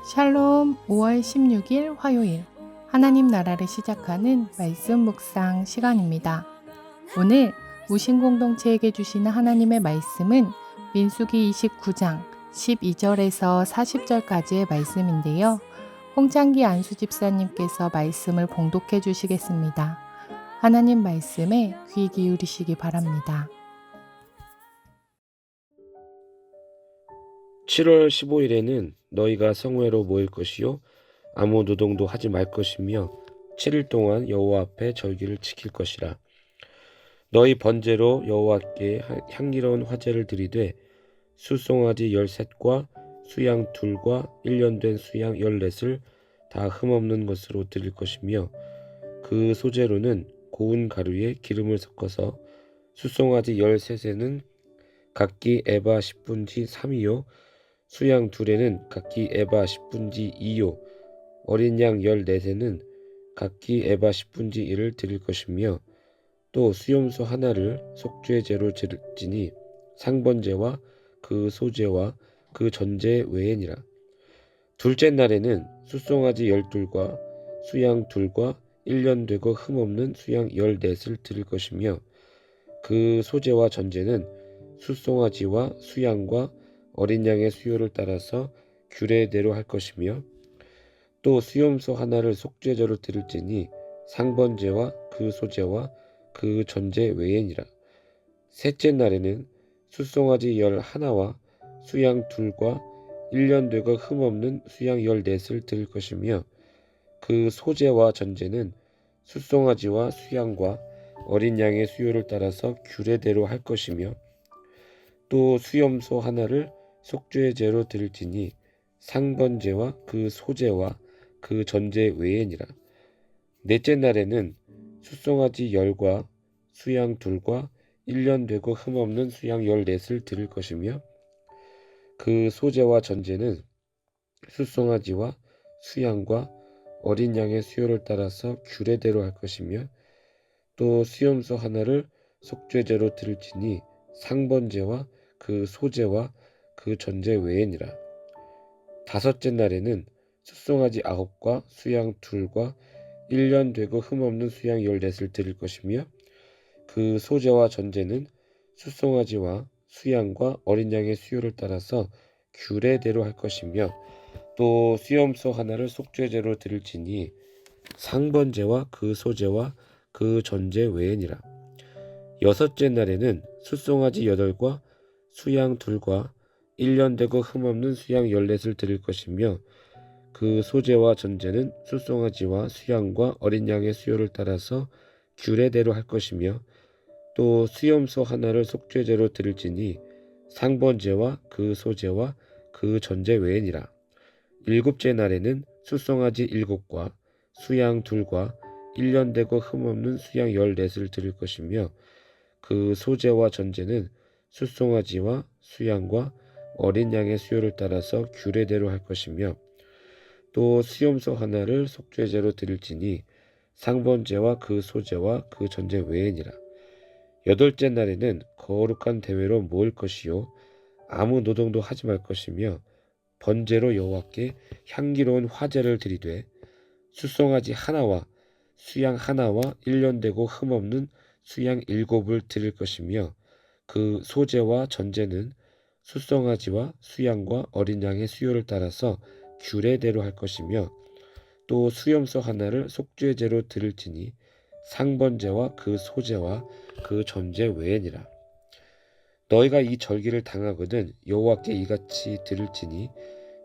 샬롬 5월 16일 화요일 하나님 나라를 시작하는 말씀 묵상 시간입니다. 오늘 무신공동체에게 주시는 하나님의 말씀은 민수기 29장 12절에서 40절까지의 말씀인데요. 홍창기 안수 집사님께서 말씀을 봉독해 주시겠습니다. 하나님 말씀에 귀 기울이시기 바랍니다. 7월 15일에는 너희가 성회로 모일 것이요 아무 노동도 하지 말 것이며 7일 동안 여호와 앞에 절기를 지킬 것이라. 너희 번제로 여호와께 향기로운 화제를 드리되 숫송아지 13과 수양 2과 1년 된 수양 14을 다 흠없는 것으로 드릴 것이며 그 소재로는 고운 가루에 기름을 섞어서 숫송아지 13에는 각기 에바 10분지 3이요 수양 2에는 각기 에바 10분지 2요 어린 양 14에는 각기 에바 10분지 1을 드릴 것이며 또 수염소 하나를 속죄 제로 지니 상번제와 그 소제와 그 전제 외에니라. 둘째 날에는 숫송아지 12과 수양 2과 1년 되고 흠없는 수양 14을 드릴 것이며 그 소제와 전제는 숫송아지와 수양과 어린 양의 수요를 따라서 규례대로 할 것이며 또 수염소 하나를 속죄제로 드릴지니 상번제와 그 소제와 그 전제 외에니라. 셋째 날에는 숫송아지 11와 수양 2과 1년 되고 흠없는 수양 14을 드릴 것이며 그 소제와 전제는 숫송아지와 수양과 어린 양의 수요를 따라서 규례대로 할 것이며 또 수염소 하나를 속죄제로 드릴지니 상번제와 그 소제와 그 전제 외에니라. 넷째 날에는 숫송아지 10과 수양 2과 1년 되고 흠없는 수양 14을 드릴 것이며 그 소제와 전제는 숫송아지와 수양과 어린 양의 수요를 따라서 규례대로 할 것이며 또 수염소 하나를 속죄제로 드릴지니 상번제와 그 소제와 그 전제 외에니라. 다섯째 날에는 숫송아지 9과 수양 2과 1년 되고 흠없는 수양 14을 드릴 것이며 그 소제와 전제는 숫송아지와 수양과 어린 양의 수요를 따라서 규례대로 할 것이며 또 수염소 하나를 속죄제로 드릴지니 상번제와 그 소제와 그 전제 외에니라. 여섯째 날에는 숫송아지 8과 수양 2과 1년 되고 흠없는 수양 14을 드릴 것이며 그 소제와 전제는 숫송아지와 수양과 어린 양의 수요를 따라서 규례대로 할 것이며 또 수염소 하나를 속죄제로 드릴지니 상번제와 그 소제와 그 전제 외에니라. 일곱째 날에는 숫송아지 7과 수양 2과 1년 되고 흠없는 수양 14을 드릴 것이며 그 소제와 전제는 숫송아지와 수양과 어린 양의 수요를 따라서 규례대로 할 것이며 또 수염소 하나를 속죄제로 드릴지니 상번제와 그 소제와 그 전제 외에니라. 여덟째 날에는 거룩한 대회로 모을 것이요 아무 노동도 하지 말 것이며 번제로 여호와께 향기로운 화제를 드리되 숫송아지 하나와 수양 하나와 1년 되고 흠없는 수양 7을 드릴 것이며 그 소제와 전제는 숫송아지와 수양과 어린 양의 수요를 따라서 규례대로 할 것이며 또 수염소 하나를 속죄제로 드릴지니 상번제와 그 소제와 그 전제 외에니라. 너희가 이 절기를 당하거든 여호와께 이같이 드릴지니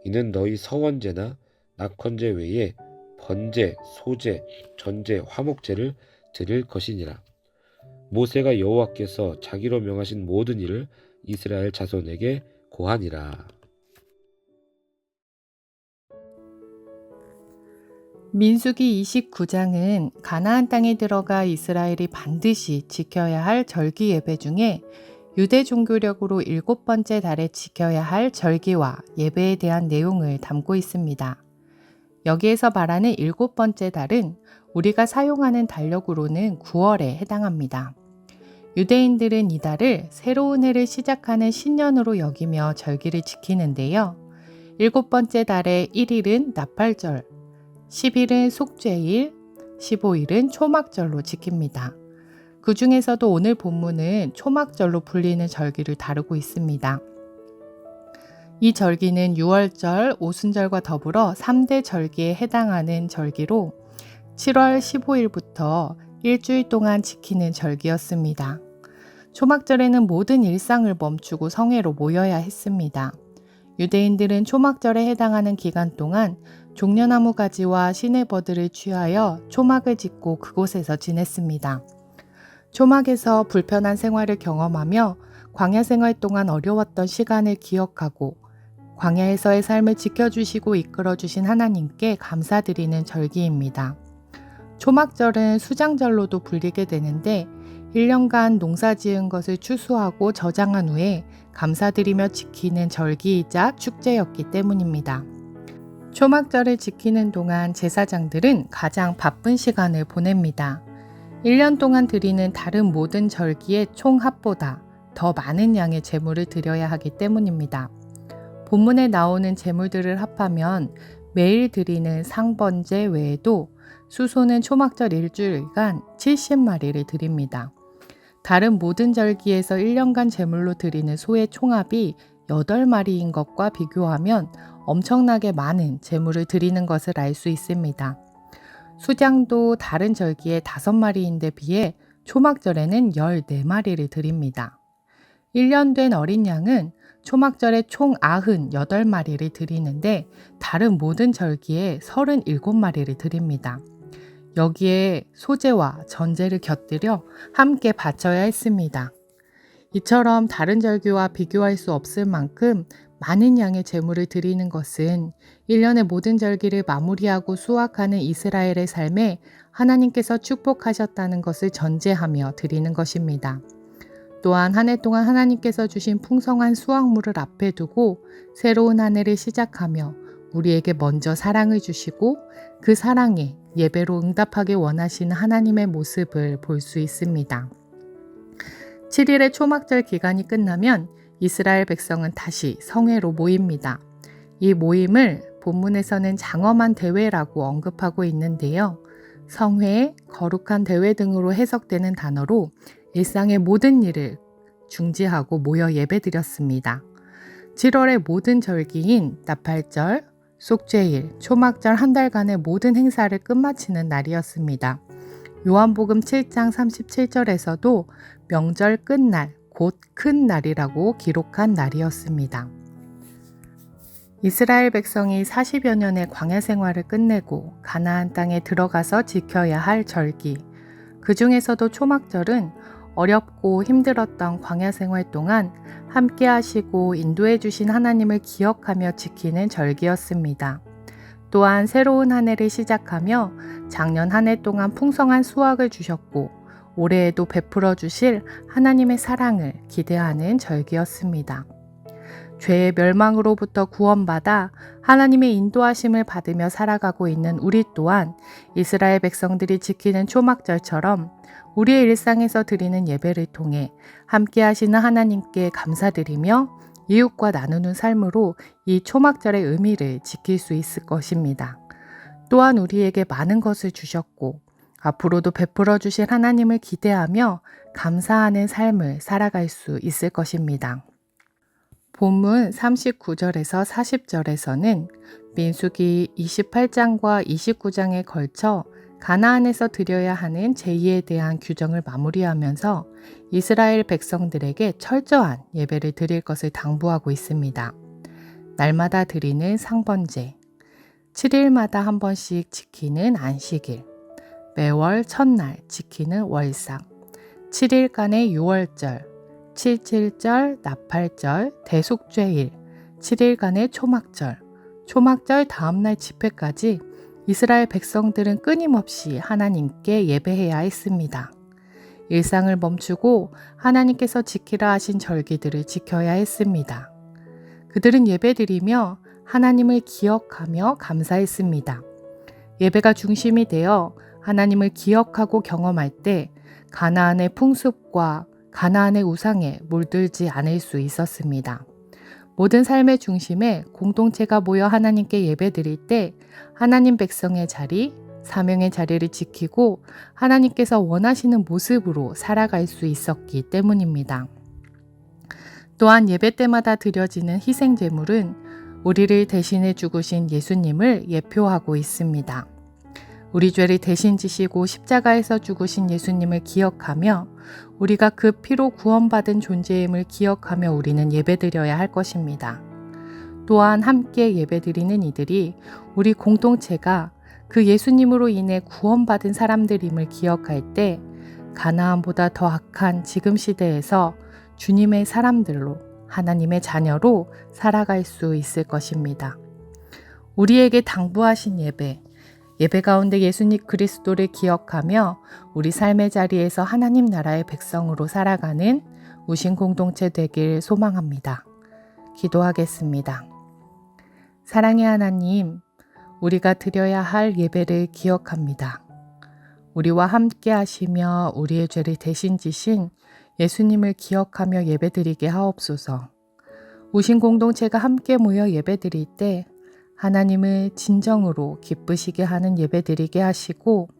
이는 너희 서원제나 낙헌제 외에 번제, 소제, 전제, 화목제를 드릴 것이니라. 모세가 여호와께서 자기로 명하신 모든 일을 이스라엘 자손에게 고하니라. 민수기 29장은 가나안 땅에 들어가 이스라엘이 반드시 지켜야 할 절기 예배 중에 유대 종교력으로 7번째 달에 지켜야 할 절기와 예배에 대한 내용을 담고 있습니다. 여기에서 말하는 7번째 달은 우리가 사용하는 달력으로는 9월에 해당합니다. 유대인들은 이 달을 새로운 해를 시작하는 신년으로 여기며 절기를 지키는데요. 7번째 달의 1일은 나팔절, 10일은 속죄일, 15일은 초막절로 지킵니다. 그 중에서도 오늘 본문은 초막절로 불리는 절기를 다루고 있습니다. 이 절기는 유월절, 오순절과 더불어 3대 절기에 해당하는 절기로 7월 15일부터 일주일 동안 지키는 절기였습니다. 초막절에는 모든 일상을 멈추고 성회로 모여야 했습니다. 유대인들은 초막절에 해당하는 기간 동안 종려나무 가지와 시내버들을 취하여 초막을 짓고 그곳에서 지냈습니다. 초막에서 불편한 생활을 경험하며 광야 생활 동안 어려웠던 시간을 기억하고 광야에서의 삶을 지켜주시고 이끌어주신 하나님께 감사드리는 절기입니다. 초막절은 수장절로도 불리게 되는데 1년간 농사 지은 것을 추수하고 저장한 후에 감사드리며 지키는 절기이자 축제였기 때문입니다. 초막절을 지키는 동안 제사장들은 가장 바쁜 시간을 보냅니다. 1년 동안 드리는 다른 모든 절기의 총합보다 더 많은 양의 제물을 드려야 하기 때문입니다. 본문에 나오는 제물들을 합하면 매일 드리는 상번제 외에도 수소는 초막절 일주일간 70마리를 드립니다. 다른 모든 절기에서 1년간 제물로 드리는 소의 총합이 8마리인 것과 비교하면 엄청나게 많은 제물을 드리는 것을 알 수 있습니다. 수장도 다른 절기에 5마리인데 비해 초막절에는 14마리를 드립니다. 1년 된 어린 양은 초막절에 총 98마리를 드리는데 다른 모든 절기에 37마리를 드립니다. 여기에 소제와 전제를 곁들여 함께 바쳐야 했습니다. 이처럼 다른 절기와 비교할 수 없을 만큼 많은 양의 제물을 드리는 것은 1년의 모든 절기를 마무리하고 수확하는 이스라엘의 삶에 하나님께서 축복하셨다는 것을 전제하며 드리는 것입니다. 또한 한 해 동안 하나님께서 주신 풍성한 수확물을 앞에 두고 새로운 한 해를 시작하며 우리에게 먼저 사랑을 주시고 그 사랑에 예배로 응답하길 원하시는 하나님의 모습을 볼 수 있습니다. 7일의 초막절 기간이 끝나면 이스라엘 백성은 다시 성회로 모입니다. 이 모임을 본문에서는 장엄한 대회라고 언급하고 있는데요. 성회, 거룩한 대회 등으로 해석되는 단어로 일상의 모든 일을 중지하고 모여 예배드렸습니다. 7월의 모든 절기인 나팔절, 속죄일, 초막절 한 달간의 모든 행사를 끝마치는 날이었습니다. 요한복음 7장 37절에서도 명절 끝날, 곧 큰 날이라고 기록한 날이었습니다. 이스라엘 백성이 40여 년의 광야 생활을 끝내고 가나안 땅에 들어가서 지켜야 할 절기, 그 중에서도 초막절은 어렵고 힘들었던 광야 생활 동안 함께 하시고 인도해 주신 하나님을 기억하며 지키는 절기였습니다. 또한 새로운 한 해를 시작하며 작년 한 해 동안 풍성한 수확을 주셨고 올해에도 베풀어 주실 하나님의 사랑을 기대하는 절기였습니다. 죄의 멸망으로부터 구원받아 하나님의 인도하심을 받으며 살아가고 있는 우리 또한 이스라엘 백성들이 지키는 초막절처럼 우리의 일상에서 드리는 예배를 통해 함께 하시는 하나님께 감사드리며 이웃과 나누는 삶으로 이 초막절의 의미를 지킬 수 있을 것입니다. 또한 우리에게 많은 것을 주셨고 앞으로도 베풀어 주실 하나님을 기대하며 감사하는 삶을 살아갈 수 있을 것입니다. 본문 39절에서 40절에서는 민수기 28장과 29장에 걸쳐 가나안에서 드려야 하는 제의에 대한 규정을 마무리하면서 이스라엘 백성들에게 철저한 예배를 드릴 것을 당부하고 있습니다. 날마다 드리는 상번제, 7일마다 한 번씩 지키는 안식일, 매월 첫날 지키는 월상, 7일간의 유월절, 77절, 나팔절, 대속죄일, 7일간의 초막절, 초막절 다음날 집회까지 이스라엘 백성들은 끊임없이 하나님께 예배해야 했습니다. 일상을 멈추고 하나님께서 지키라 하신 절기들을 지켜야 했습니다. 그들은 예배드리며 하나님을 기억하며 감사했습니다. 예배가 중심이 되어 하나님을 기억하고 경험할 때 가나안의 풍습과 가나안의 우상에 물들지 않을 수 있었습니다. 모든 삶의 중심에 공동체가 모여 하나님께 예배드릴 때 하나님 백성의 자리, 사명의 자리를 지키고 하나님께서 원하시는 모습으로 살아갈 수 있었기 때문입니다. 또한 예배 때마다 드려지는 희생 제물은 우리를 대신해 죽으신 예수님을 예표하고 있습니다. 우리 죄를 대신 지시고 십자가에서 죽으신 예수님을 기억하며 우리가 그 피로 구원받은 존재임을 기억하며 우리는 예배드려야 할 것입니다. 또한 함께 예배드리는 이들이 우리 공동체가 그 예수님으로 인해 구원받은 사람들임을 기억할 때 가나안보다 더 악한 지금 시대에서 주님의 사람들로 하나님의 자녀로 살아갈 수 있을 것입니다. 우리에게 당부하신 예배 가운데 예수님 그리스도를 기억하며 우리 삶의 자리에서 하나님 나라의 백성으로 살아가는 우신 공동체 되길 소망합니다. 기도하겠습니다. 사랑의 하나님, 우리가 드려야 할 예배를 기억합니다. 우리와 함께 하시며 우리의 죄를 대신 지신 예수님을 기억하며 예배드리게 하옵소서. 우신 공동체가 함께 모여 예배드릴 때 하나님을 진정으로 기쁘시게 하는 예배드리게 하시고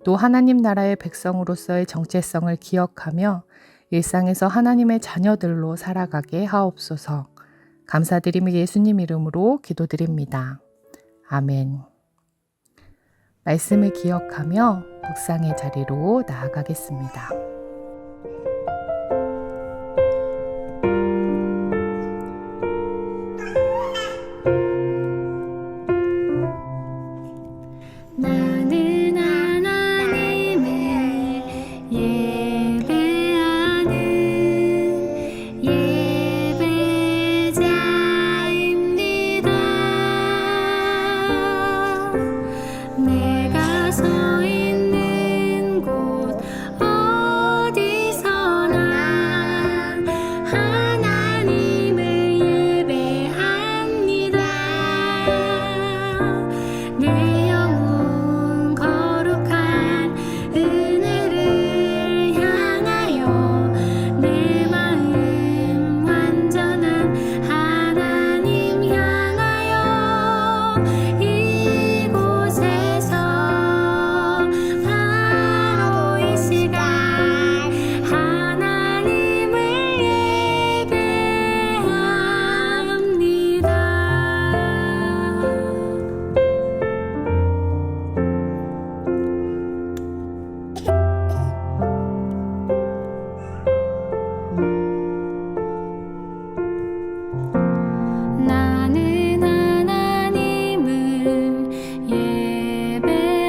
또 하나님 나라의 백성으로서의 정체성을 기억하며 일상에서 하나님의 자녀들로 살아가게 하옵소서. 감사드리며 예수님 이름으로 기도드립니다. 아멘. 말씀을 기억하며 묵상의 자리로 나아가겠습니다. 나는 하나님을 예배하는 예배자입니다. 내가 서 있는 곳 어디서나 하나님을 예배합니다. 내 영혼 거룩한 은혜를 향하여 내 마음 완전한 하나님 향하여 이곳에서 바로 이 시간 하나님을 예배합니다. 나는 하나님을 예배하는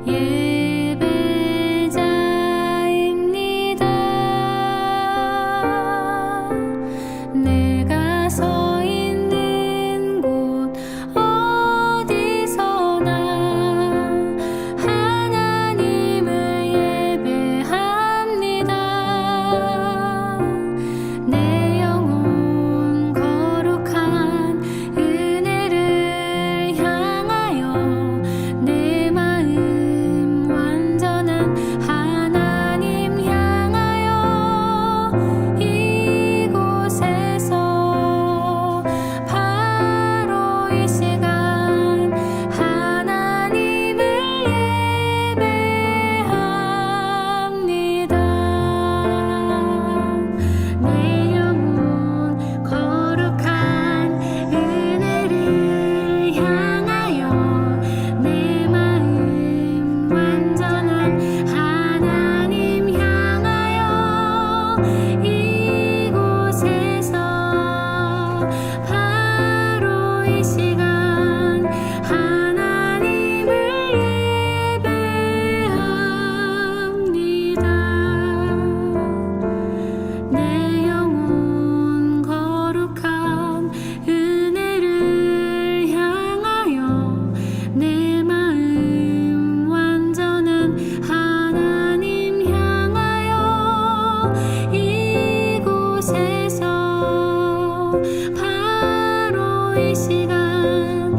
예배자입니다. 내가 서 있는 곳 어디서나 하나님을 예배합니다. 내 영혼 거룩한 은혜를 향하여 내 마음 완전한 하나님 향하여 이곳에서 바로 이 시간 하나님을 예배합니다. 내 영혼 거룩한 은혜를 향하여 내 마음 완전한 하나님 향하여 이곳에서 바로 이 시간 하나님을 예배합니다. 내 영혼 거룩한 은혜를 향하여 내 마음 완전한 하나님 향하여 이곳에서 바로 이 시간